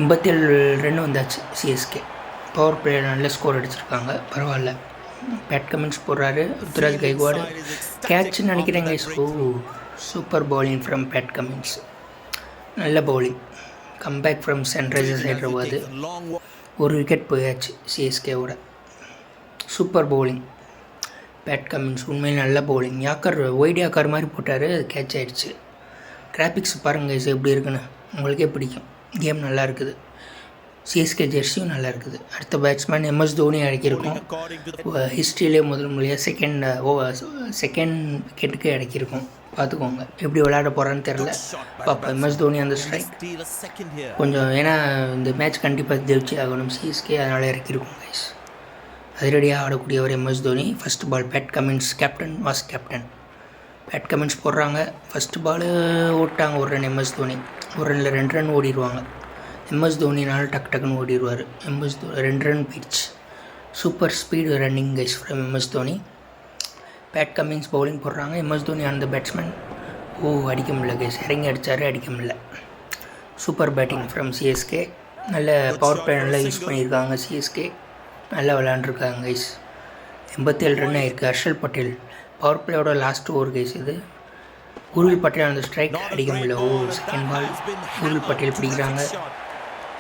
S1: 87 ரன் வந்தாச்சு சிஎஸ்கே. பவர் பிளேயர் நல்ல ஸ்கோர் அடிச்சிருக்காங்க. பரவாயில்ல. பேட் கமின்ஸ் போடுறாரு. ருத்ராஜ் கைக்வாடு கேட்ச்னு நினைக்கிறேன் guys. Super bowling from Pat Cummins. நல்ல bowling. Comeback from Sunrisers Hyderabad. ஒரு விக்கெட் போயாச்சு சிஎஸ்கேவோட. Super bowling Pat Cummins. உண்மையில் நல்ல பவுலிங். ஒயிட் யாக்கர் மாதிரி போட்டார். அது கேட்ச் ஆகிடுச்சு. கிராஃபிக்ஸ் பாருங்கள் கைஸ் எப்படி இருக்குன்னு. உங்களுக்கே பிடிக்கும். கேம் நல்லா இருக்குது. சிஎஸ்கே ஜெர்சியும் நல்லா இருக்குது. அடுத்த பேட்ஸ்மேன் எம்எஸ் தோனி அடக்கியிருக்கோம். ஹிஸ்ட்ரியிலே முதல் முறையாக செகண்ட் விக்கெட்டுக்கு அடக்கியிருக்கோம். பார்த்துக்கோங்க எப்படி விளையாட போகிறான்னு தெரில. பாப்பா எம்எஸ் தோனி அந்த ஸ்ட்ரைக் கொஞ்சம். ஏன்னா இந்த மேட்ச் கண்டிப்பாக ஜெயிச்சு ஆகணும் சிஎஸ்கே, அதனால் இறக்கியிருக்கோம் கைஸ். அதிரடியாக ஆடக்கூடியவர் MS Dhoni. First ball Pat Cummins. Captain Pat Cummins போடுறாங்க. ஃபஸ்ட்டு பால் ஓட்டாங்க. ஒரு ரன் எம்எஸ் தோனி. ஒரு ரனில் 2 ரன் ஓடிடுவாங்க. எம்எஸ் தோனினால் டக்குன்னு ஓடிடுவார். 2 ரன் பீச். Super speed running guys from MS Dhoni. Pat Cummins bowling போடுறாங்க. எம்எஸ் தோனி அந்த பேட்ஸ்மேன். அடிக்க முடியல கைஸ். இறங்கி அடித்தார், அடிக்க முடியல. சூப்பர் பேட்டிங் ஃப்ரம் சிஎஸ்கே. நல்ல பவர் பிளே நல்லா யூஸ் பண்ணியிருக்காங்க சிஎஸ்கே. நல்லா விளையாண்டுருக்காங்க கைஸ். 87 ரன் ஆயிருக்கு. ஹர்ஷல் பட்டேல் பவர் பிளேயோட லாஸ்ட் ஓவர் கைஸ் இது. உருள் பட்டேல் அந்த ஸ்ட்ரைக் அடிக்க முடியல. ஓ செகண்ட் பால் உருள் பட்டேல் பிடிக்கிறாங்க.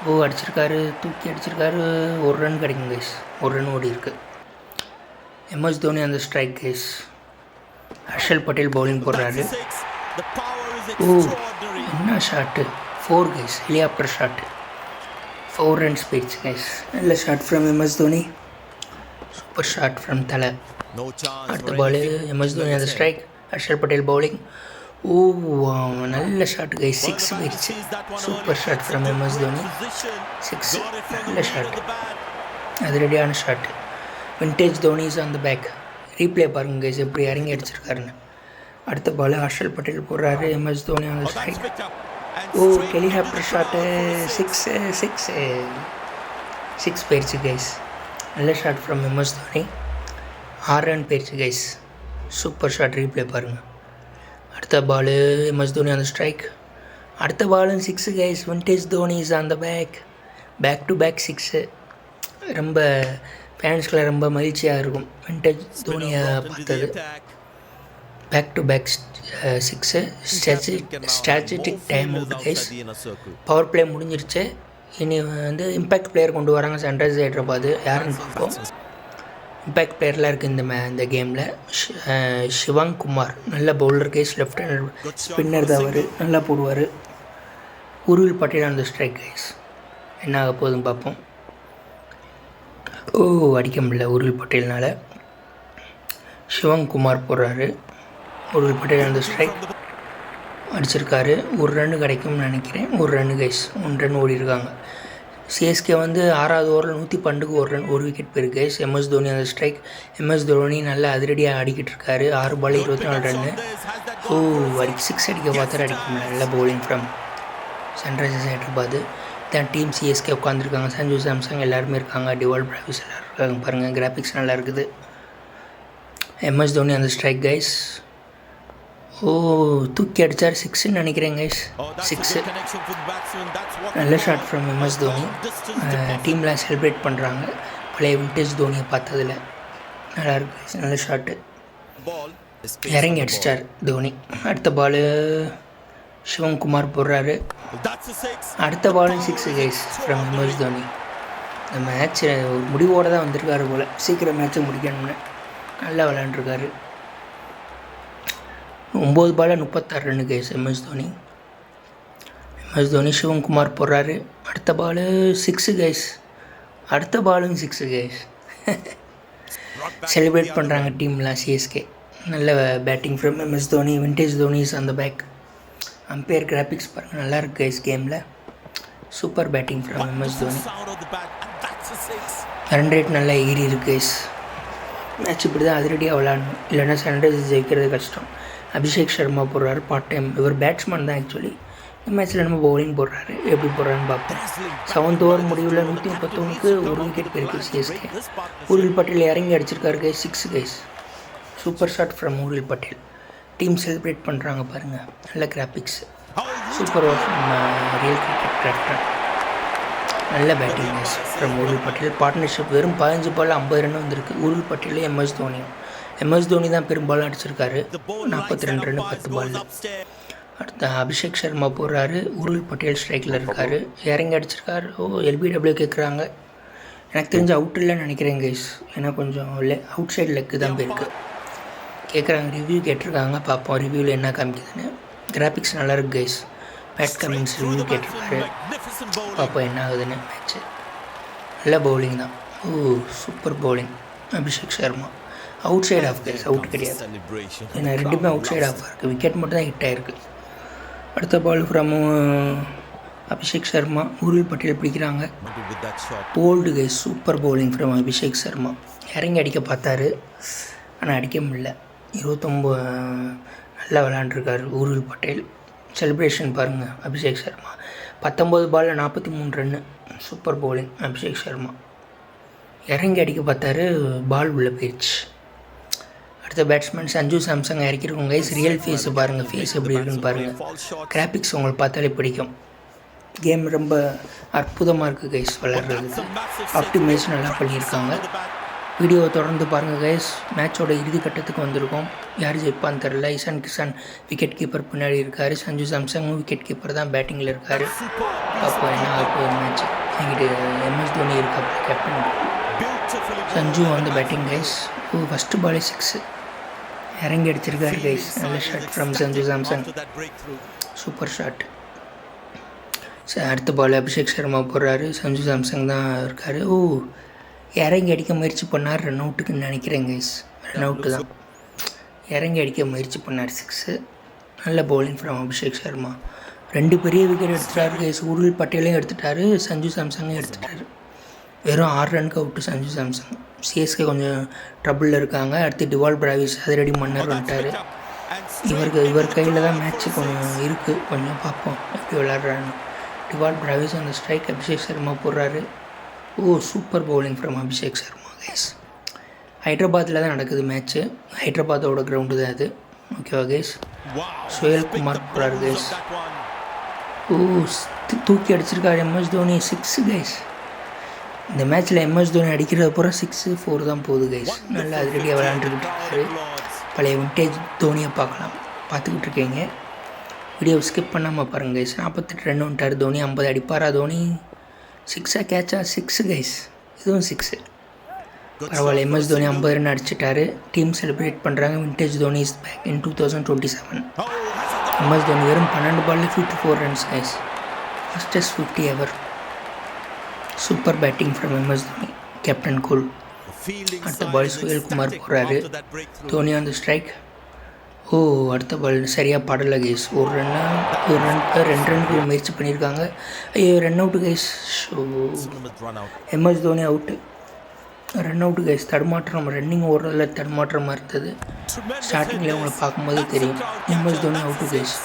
S1: ஓ அடிச்சிருக்காரு, தூக்கி அடிச்சிருக்காரு. ஒரு ரன் கிடைக்கும் கைஸ், ஒரு ரன் ஓடி இருக்கு. எம்எஸ் தோனி அந்த strike guys. Harshal Patel bowling போடுறாரு. ஓ என்ன shot, 4 guys, helicopter shot, 4 runs போயிடுச்சு கைஸ். நல்ல shot from MS Dhoni, super shot from Thala. அடுத்த பால் எம்எஸ் தோனி அந்த strike, Harshal Patel bowling. Oh நல்ல ஷாட் கைஸ், 6 போயிடுச்சு. Super shot from MS Dhoni, 6, நல்ல ஷாட், அதிரடியான shot. Vintage Dhoni is on the back. Replay பாருங்க guys எப்படி இறங்கி அடிச்சிருக்காருன்னு. அடுத்த பால் ஹர்ஷல் பட்டேல் போடுறாரு, எம்எஸ் தோனி அந்த ஸ்ட்ரைக். ஓ ஹெலிகாப்டர் ஷாட்டு, 6 போயிடுச்சு கைஸ். நல்ல shot from MS Dhoni, 6 run போயிடுச்சு கைஸ். சூப்பர் ஷாட், ரீப்ளே பாருங்கள். அடுத்த பால் எம்எஸ் தோனி அந்த ஸ்ட்ரைக். அடுத்த பாலும் 6 guys. Vintage Dhoni is on the back to back 6. ரொம்ப ஃபேன்ஸ்க்குலாம் ரொம்ப மகிழ்ச்சியாக இருக்கும் விண்டேஜ் தோனியை பார்த்தது. Back to back 6. Strategic time out guys. Power play முடிஞ்சிருச்சு. இனி வந்து இம்பேக்ட் பிளேயர் கொண்டு வராங்க சன்ரைசர்ஸ் ஹைதராபாத். யாருன்னு பார்ப்போம். இம்பேக்ட் பிளேயர்லாம் இருக்குது இந்த கேமில். சிவாங் குமார் நல்ல bowler guys, left hander spinner தான் அவர், நல்லா போடுவார். உருள் பட்டேல் அந்த ஸ்ட்ரைக் கைஸ். என்ன ஆக போகுதுன்னு பார்ப்போம். ஓ அடிக்க முடியல உருள் பட்டேல்னால். சிவாங் குமார் போடுறாரு, உருள் பட்டேல் அந்த ஸ்ட்ரைக் அடிச்சிருக்காரு. 1 ரன் கிடைக்கும்னு நினைக்கிறேன். 1 ரன் கைஸ், 1 ரன் ஓடி இருக்காங்க. சிஎஸ்கே வந்து 6வது ஓவரில் 112க்கு 1 ரன், 1 விக்கெட் போயிருக்கு. எம்எஸ் தோனி அந்த ஸ்ட்ரைக். எம்எஸ் தோனி நல்லா அதிரடியாக ஆடிக்கிட்டு இருக்காரு. 6 பால் 24 ரன்னு. ஓ 6 அடிக்க பார்த்தாரு, அடிக்க முடியல. நல்ல பவுலிங் ஃப்ரம் சன்ரைசர்ஸ் ஹைதராபாத். தான் டீம் சிஎஸ்கே உட்காந்துருக்காங்க. சஞ்சு சாம்சங் எல்லாருமே இருக்காங்க. டிவால் பிராவிஸ் எல்லோரும் இருக்காங்க. பாருங்கள் கிராஃபிக்ஸ் நல்லா இருக்குது. எம்எஸ் தோனி அந்த ஸ்ட்ரைக் கைஸ். ஓ தூக்கி அடித்தார், 6ன்னு நினைக்கிறேன் கைஸ். 6 நல்ல ஷாட் ஃப்ரம் எம்எஸ் தோனி. டீம்லாம் செலிப்ரேட் பண்ணுறாங்க பழைய விண்டேஜ் தோனியை பார்த்ததில். நல்லா இருக்கு கைஸ், நல்ல ஷாட்டு. இறங்கி அடிச்சிட்டார் தோனி. அடுத்த பால் சிவங்குமார் போடுறாரு. அடுத்த பாலும் 6 கைஸ் ஃப்ரம் எம்எஸ் தோனி. இந்த மேட்ச் ஒரு முடிவோடு தான் வந்திருக்காரு போல், சீக்கிரம் மேட்ச்சை முடிக்கணும்னு. நல்லா விளையாண்டுருக்காரு. 9 பால் 36 ரன்னு கைஸ் எம்எஸ் தோனி. சிவங்குமார் போடுறாரு. அடுத்த பால் 6 கைஸ். அடுத்த பாலும் 6 கைஸ். செலிப்ரேட் பண்ணுறாங்க டீம்லாம் சிஎஸ்கே. நல்ல batting from MS Dhoni. Vintage Dhoni is அந்த பேக். அம்பையர் கிராஃபிக்ஸ் பாருங்கள், நல்லா இருக்கு கைஸ் கேமில். Super batting from MS Dhoni. Run rate நல்லா ஏறி இருக்கு கைஸ். மேட்ச் இப்படி தான் அதிரடியாக விளையாடணும், இல்லைன்னா சன்ரைசர்ஸ் ஜெயிக்கிறது கஷ்டம். அபிஷேக் சர்மா போடுறாரு பார்ட் டைம். இவர் பேட்ஸ்மேன் தான் ஆக்சுவலி. இந்த மேட்ச்சில் நம்ம பவுலிங் போடுறாரு, எப்படி போடுறாருன்னு பார்ப்போம். 7th ஓவர் முடிவில் 131க்கு 1 விக்கெட் போயிருக்கு சிஎஸ்கே. உருள் பட்டேல் இறங்கி அடிச்சிருக்காரு guys, 6 guys. Super shot from Urvil Patel. Team celebrate பண்ணுறாங்க பாருங்கள், நல்ல graphics. Super over from real cricket captain. நல்ல batting guys from Urvil Patel. Partnership வெறும் 15 பால் 50 ரன் வந்திருக்கு. உருள் பட்டேல் எம்எஸ் தோனியும். எம்எஸ் தோனி தான் பெரும்பாலும் அடிச்சிருக்காரு, 42 ரன் 10 பால். அடுத்த அபிஷேக் சர்மா போடுறாரு. உருள் பட்டேல் ஸ்ட்ரைக்கில் இருக்கார், இறங்கி அடிச்சிருக்காரு. எல்பிடபிள்யூ கேட்குறாங்க. எனக்கு தெரிஞ்ச அவுட் இல்லைன்னு நினைக்கிறேன் கைஸ், ஏன்னா கொஞ்சம் அவுட் சைடு லெக்கு தான் போயிருக்கு. கேட்குறாங்க, ரிவ்யூ கேட்டிருக்காங்க. பார்ப்போம் ரிவ்யூவில் என்ன காமிக்குதுன்னு. கிராஃபிக்ஸ் நல்லா இருக்கு கைஸ். பேட் கமின்ஸ் ரிவ்யூ கேட்டிருக்காரு. பார்ப்போம் என்ன ஆகுதுன்னு. மேட்ச்சு நல்ல பவுலிங் தான். Super bowling Abhishek Sharma. Outside off guys, out கிடையாது. ஏன்னா ரெண்டுமே அவுட் சைட் ஆஃப் இருக்குது, விக்கெட் மட்டும் தான் ஹிட் ஆகிருக்கு. அடுத்த பால் ஃப்ரம் அபிஷேக் சர்மா. உருள் பட்டேல் பிடிக்கிறாங்க. Bowled guys, super bowling from Abhishek Sharma. இறங்கி அடிக்க பார்த்தாரு, ஆனால் அடிக்க முடியல. 29 நல்லா விளையாண்டுருக்காரு உருள் பட்டேல். செலிப்ரேஷன் பாருங்கள் அபிஷேக் சர்மா. 19 பாலில் 43 run. Super bowling Abhishek Sharma. இறங்கி அடிக்க பார்த்தாரு, பால் உள்ளே போயிடுச்சு. அடுத்த பேட்ஸ்மேன் சஞ்சு சாம்சங் இறக்கிருக்கோங்க கைஸ். ரியல் ஃபேஸை பாருங்கள், ஃபேஸ் எப்படி இருக்குன்னு பாருங்கள். கிராஃபிக்ஸ் உங்களுக்கு பார்த்தாலே பிடிக்கும். கேம் ரொம்ப அற்புதமாக இருக்குது கைஸ் விளையாடுறதுக்கு. ஆப்டிமைஸ் நல்லா பண்ணியிருக்காங்க. வீடியோவை தொடர்ந்து பாருங்கள் கைஸ். மேட்சோட இறுதி கட்டத்துக்கு வந்திருக்கோம். யார் ஜெயிப்பான்னு தெரில. இஷான் கிஷான் விக்கெட் கீப்பர் பின்னாடி இருக்கார். சஞ்சு சாம்சங்கும் விக்கெட் கீப்பர் தான் பேட்டிங்கில் இருக்கார். அப்போ என்ன ஆகும் மேட்ச். எங்கிட்ட MS தோனி இருக்கா கேப்டன். சஞ்சு வந்து பேட்டிங் கைஸ். ஃபஸ்ட்டு பாலே 6 இறங்கி அடிச்சிருக்காரு கைஸ். நல்ல shot from Sanju Samson. Super shot. அடுத்த பால் அபிஷேக் சர்மா போடுறாரு. சஞ்சு சாம்சங் தான் இருக்கார். இறங்கி அடிக்க முயற்சி பண்ணார். ரன் அவுட்டுக்குன்னு நினைக்கிறேன் கைஸ். ரன் அவுட்டு தான். இறங்கி அடிக்க முயற்சி பண்ணார். 6. நல்ல பவுலிங் ஃப்ரம் அபிஷேக் சர்மா. 2 பெரிய விக்கெட் எடுத்துட்டாரு கைஸ். உருள் பட்டேலையும் எடுத்துட்டாரு, சஞ்சு சாம்சங்கும் எடுத்துட்டாரு. வெறும் 6 ரனுக்கு அவுட்டு சஞ்சு சாம்சங். சிஎஸ்கே கொஞ்சம் ட்ரபிளில் இருக்காங்க. அடுத்து டிவால் பிராவிஸ் அதிரடி மன்னர் வந்துட்டார். இவர் கையில் தான் மேட்ச்சு கொஞ்சம் இருக்குது. கொஞ்சம் பார்ப்போம் எப்படி விளையாடுறான்னு. டிவால் பிராவிஸ் அந்த ஸ்ட்ரைக் அபிஷேக் சர்மா போடுறாரு. Super bowling from Abhishek Sharma guys. ஹைதராபாத்தில் தான் நடக்குது மேட்ச்சு. ஹைதராபாத்தோட கிரவுண்டு தான் அது. ஓகேவா கைஸ். சுயல் குமார் போடுறாரு கைஸ். தூக்கி அடிச்சிருக்காரு MS தோனி. 6 கைஸ். இந்த மேட்ச்சில் MS தோனி அடிக்கிறது பூரா 6, 4 தான் போகுது கைஸ். நல்லா அதிரடியாக விளையாண்டுக்கிட்டு இருக்காரு. பழைய விண்டேஜ் தோனியை பார்த்துக்கிட்டு இருக்கீங்க. வீடியோ ஸ்கிப் பண்ணாமல் பாருங்கள் கைஸ். 48 ரன் வந்துட்டார் தோனி. 50 அடிப்பாரா தோனி? 6 கேட்சா? 6 கைஸ். இதுவும் 6. பரவாயில்ல. MS தோனி 50 ரன் அடிச்சிட்டாரு. டீம் செலிப்ரேட் பண்ணுறாங்க. Vintage Dhoni is back in 2027. MS Dhoni வெறும் 12 பாலில் 54 runs guys. Fastest 50 ever. Super batting from MS Dhoni. Captain cool. அடுத்த பால் சுயல் குமார் போடுறாரு. Dhoni on the strike. அடுத்த பால் சரியாக படலை கைஸ். ஒரு ரனுக்கு 2 ரனுக்கு முயற்சி பண்ணியிருக்காங்க. Run out guys. MS Dhoni out. Run out guys. தடுமாற்றம். ரன்னிங் ஓடுறதில் தடுமாற்றமாக இருந்தது. ஸ்டார்டிங்கில் உங்களை பார்க்கும்போது தெரியும். MS Dhoni out guys.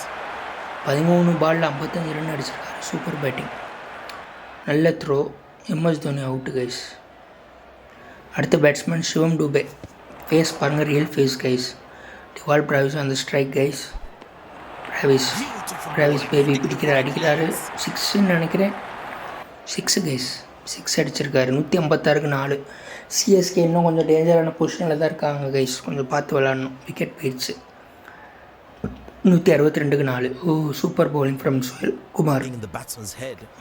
S1: 13 பாலில் 55 ரன் அடிச்சிருக்காரு. Super batting. நல்ல throw. MS Dhoni out guys. அடுத்த பேட்ஸ்மேன் சிவம் டூபே. ஃபேஸ் பாருங்கள், real face guys. Dewald Brevis அந்த ஸ்ட்ரைக் கைஸ். பிராவிஸ் பேபி அடிக்கிறாரு. 6ன்னு நினைக்கிறேன். 6 கைஸ். 6 அடிச்சிருக்காரு. 156க்கு 4. சிஎஸ்கே இன்னும் கொஞ்சம் டேஞ்சரான பொசிஷனில் தான் இருக்காங்க கைஸ். கொஞ்சம் பார்த்து விளாடணும். விக்கெட் போயிடுச்சு. 162க்கு 4. சூப்பர் பவுலிங் ஃப்ரம் சுயல் குமார்.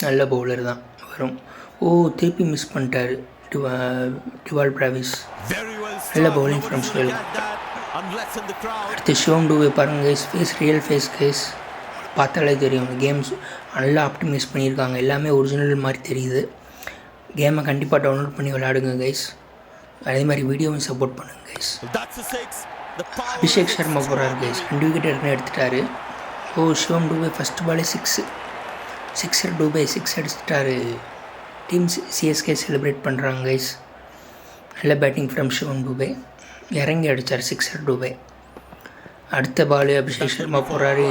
S1: நல்ல பவுலர் தான் வரும். திருப்பி மிஸ் பண்ணிட்டாரு டிவால் பிராவிஸ். நல்ல பவுலிங் ஃப்ரம் சுயல். அடுத்து சிவம் டூவே பாருங்கள் guys. Face real face guys. பார்த்தாலே தெரியும். கேம்ஸ் நல்லா ஆப்டிமைஸ் பண்ணியிருக்காங்க. எல்லாமே ஒரிஜினல் மாதிரி தெரியுது. கேமை கண்டிப்பாக டவுன்லோட் பண்ணி விளையாடுங்க கைஸ். அதே மாதிரி வீடியோவும் சப்போர்ட் பண்ணுங்கள் கைஸ். அபிஷேக் சர்மா போகிறாரு கைஸ். 2 விக்கெட் எடுத்துட்டாரு. சிவம் டூபே ஃபஸ்ட் பாலே 6. 6 டூபே 6 அடிச்சிட்டாரு. டீம் சிஎஸ்கே செலிப்ரேட் பண்ணுறாங்க கைஸ். நல்ல பேட்டிங் ஃப்ரம் சிவம் டூபே. இறங்கி அடித்தார் 6 டூபே. அடுத்த பால் அபிஷேக் சர்மா போகிறாரு.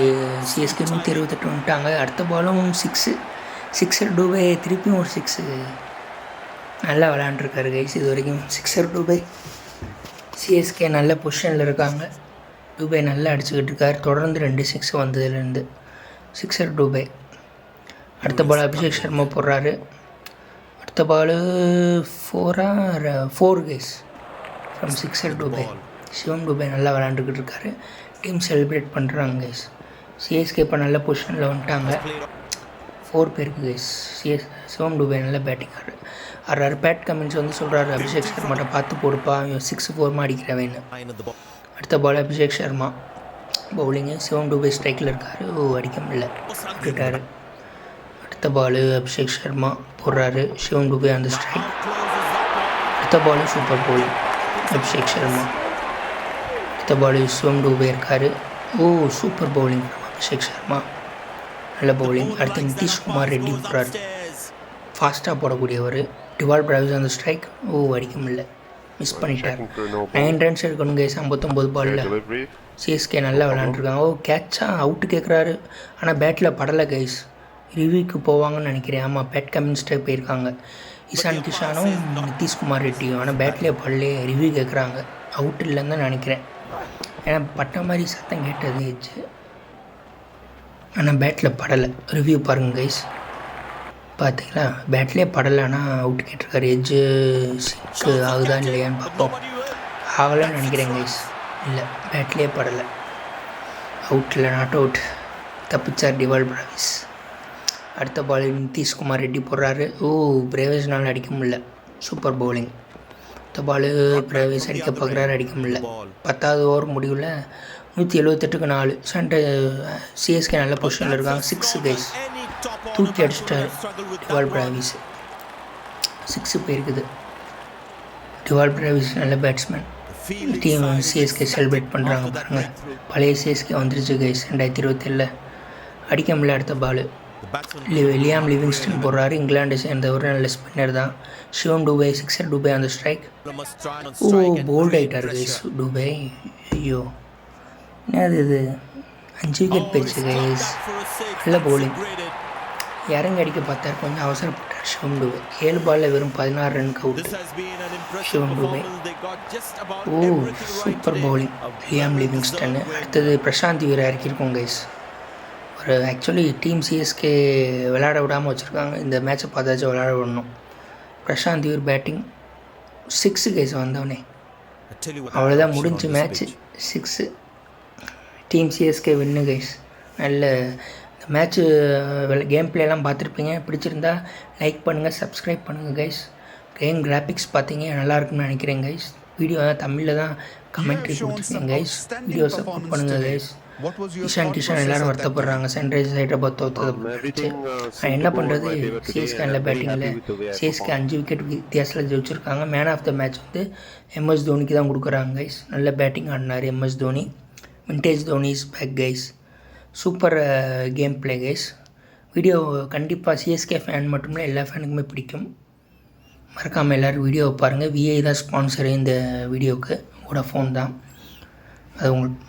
S1: சிஎஸ்கே 128 வந்துட்டாங்க. அடுத்த பாலும் 6 டூபே. திருப்பியும் ஒரு 6. நல்லா விளையாண்டுருக்காரு கைஸ். இது வரைக்கும் 6 டூபே. சிஎஸ்கே நல்ல பொசிஷனில் இருக்காங்க. டூபே நல்லா அடிச்சுக்கிட்டு இருக்கார். தொடர்ந்து 2 6 வந்ததுலேருந்து. 6 டூபே. அடுத்த பால் அபிஷேக் சர்மா போடுறாரு. அடுத்த பால் 4 கைஸ் ஃப்ரம் 6 டூபே. சிவம் டூபே நல்லா விளையாண்டுக்கிட்டு இருக்காரு. டீம் செலிப்ரேட் பண்ணுறாங்க கைஸ். சிஎஸ்கே இப்போ நல்ல பொசிஷனில் வந்துட்டாங்க. 4 பேருக்கு கைஸ். சிவம் டூபே நல்ல பேட்டிங் ஆடுறாரு. பேட் கமின்ஸ் வந்து சொல்கிறாரு அபிஷேக் சர்மாட்ட பார்த்து போடுப்பா, 6 4 அடிக்கிறவேன்னு. அடுத்த பால் அபிஷேக் சர்மா பவுலிங்கு. சிவம் டூபே ஸ்ட்ரைக்கில் இருக்கார். அடிக்க முடியல, விட்டுட்டாரு. அடுத்த பால் அபிஷேக் சர்மா போடுறாரு. சிவம் டூபே அந்த ஸ்ட்ரைக். அடுத்த ball super bowling Abhishek Sharma. அடுத்த பால் சிவம் டூபே இருக்கார். Super bowling Abhishek Sharma. நல்ல பவுலிங். அடுத்து நிதிஷ்குமார் ரெட்டி போடுறாரு. ஃபாஸ்ட்டாக போடக்கூடியவர். டிவால் பிராவிஸ் அந்த ஸ்ட்ரைக். அடிக்க முடியல, மிஸ் பண்ணிட்டார். 9 ரன்ஸ் எடுக்கணும் கைஸ் 59 பாலில். சிஎஸ்கே நல்லா விளாண்டுருக்காங்க. கேட்சா? அவுட்டு கேட்குறாரு. ஆனால் பேட்டில் படலை கைஸ். ரிவ்யூக்கு போவாங்கன்னு நினைக்கிறேன். ஆமாம், பேட் கமின்ஸ்டே போயிருக்காங்க. இஷான் கிஷானும் நிதிஷ்குமார் ரெட்டியும். ஆனால் பேட்லேயே படலே. ரிவ்யூ கேட்குறாங்க. அவுட் இல்லைன்னு தான் நினைக்கிறேன். ஏன்னா பட்ட மாதிரி சத்தம் கேட்டது எஜ்ஜு. ஆனால் பேட்டில் படலை. ரிவ்யூ பாருங்கள் கைஸ். பார்த்தீங்களா பேட்லேயே படலைன்னா அவுட் கேட்டிருக்காரு. எட்ஜு சிக்கு ஆகுதா இல்லையான்னு பார்ப்போம். ஆகலைன்னு நினைக்கிறேன் கைஸ். இல்லை, பேட்லேயே படலை. அவுட் இல்லை, நாட் அவுட். தப்பிச்சார் டிவால் பிராவிஸ். அடுத்த பால் நிதிஷ்குமார் ரெட்டி போடுறாரு. பிரேவேஸ்னால் அடிக்க முடியல. Super bowling. அடுத்த பால் பிரேவேஸ் அடிக்க பார்க்குறாரு, அடிக்க முடியல. 10வது ஓவர் முடிவில் 178-4. சிஎஸ்கே நல்ல பொசிஷனில் இருக்காங்க. 6 கைஸ் தூக்கி அடிச்சிட்டார் டிவால் பிராவிஸ். 6 போயிருக்குது. டிவால் பிராவிஸ் நல்ல பேட்ஸ்மேன். டீம் சிஎஸ்கே செலிப்ரேட் பண்ணுறாங்க பாருங்கள். பழைய சிஎஸ்கே வந்துருச்சு கைஸ். 2027 அடிக்க முடியல. அடுத்த பால் லியாம் லிவிங்ஸ்டன் போடுறாரு. இங்கிலாண்டை சேர்ந்தவர், நல்ல ஸ்பின்னர் தான். ஷிவம் டூபே சிக்ஸர். டூபே அந்த ஸ்ட்ரைக். போல்ட் ஆகிட்டார் கைஸ் டூபே. ஐயோ, என்னது இது? 5 விக்கெட் போயிடுச்சு கைஸ். நல்ல பவுலிங். இறங்கி அடிக்க பார்த்தார், கொஞ்சம் அவசரப்பட்டார் ஷிவம் டூபே. 7 பாலில் வெறும் 16 ரனுக்கு out Shivam Dube. Super bowling Liam Livingstone. அடுத்தது பிரசாந்த் வீரை இறக்கியிருக்கோம் கைஸ். ஒரு ஆக்சுவலி டீம் சிஎஸ்கே விளையாட விடாமல் வச்சுருக்காங்க. இந்த மேட்சை பார்த்தாச்சும் விளையாட விடணும். பிரசாந்த் வீர் பேட்டிங். 6 கைஸ் வந்தவனே. அவ்வளோதான், முடிஞ்சு மேட்ச்சு. 6. டீம் சிஎஸ்கே வின்னு கைஸ். நல்ல மேட்ச்சு கேம் பிளேலாம் பார்த்துருப்பீங்க. பிடிச்சிருந்தா லைக் பண்ணுங்கள், சப்ஸ்கிரைப் பண்ணுங்கள் கைஸ். கேம் கிராஃபிக்ஸ் பார்த்தீங்க நல்லாயிருக்குன்னு நினைக்கிறேன் கைஸ். வீடியோ தமிழில் தான் கமெண்ட்ரி கொடுத்துருக்கேன் கைஸ். வீடியோ சப்போர்ட் பண்ணுங்கள் கைஸ். இஷான் எல்லோரும் வருத்தப்படுறாங்க சன்ரைசர்ஸ் ஹைதராபாத் தோற்றதை பிடிச்சி. நான் என்ன பண்ணுறது, சிஎஸ்கே நல்ல பேட்டிங்கில் சிஎஸ்கே 5 விக்கெட் வித்தியாசத்தில் ஜெயிச்சிருக்காங்க. மேன் ஆஃப் த மேட்ச் வந்து எம்எஸ் தோனிக்கு தான் கொடுக்குறாங்க கைஸ். நல்ல பேட்டிங் ஆடினார் MS Dhoni. Vintage Dhoni is back guys. Super game play guys. Video கண்டிப்பாக சிஎஸ்கே ஃபேன் மட்டும் இல்லை, எல்லா ஃபேனுக்குமே பிடிக்கும். மறக்காமல் எல்லோரும் வீடியோவை பாருங்கள். விஐ தான் ஸ்பான்சரு இந்த வீடியோவுக்கு. வோடாஃபோன் தான் அது உங்களுக்கு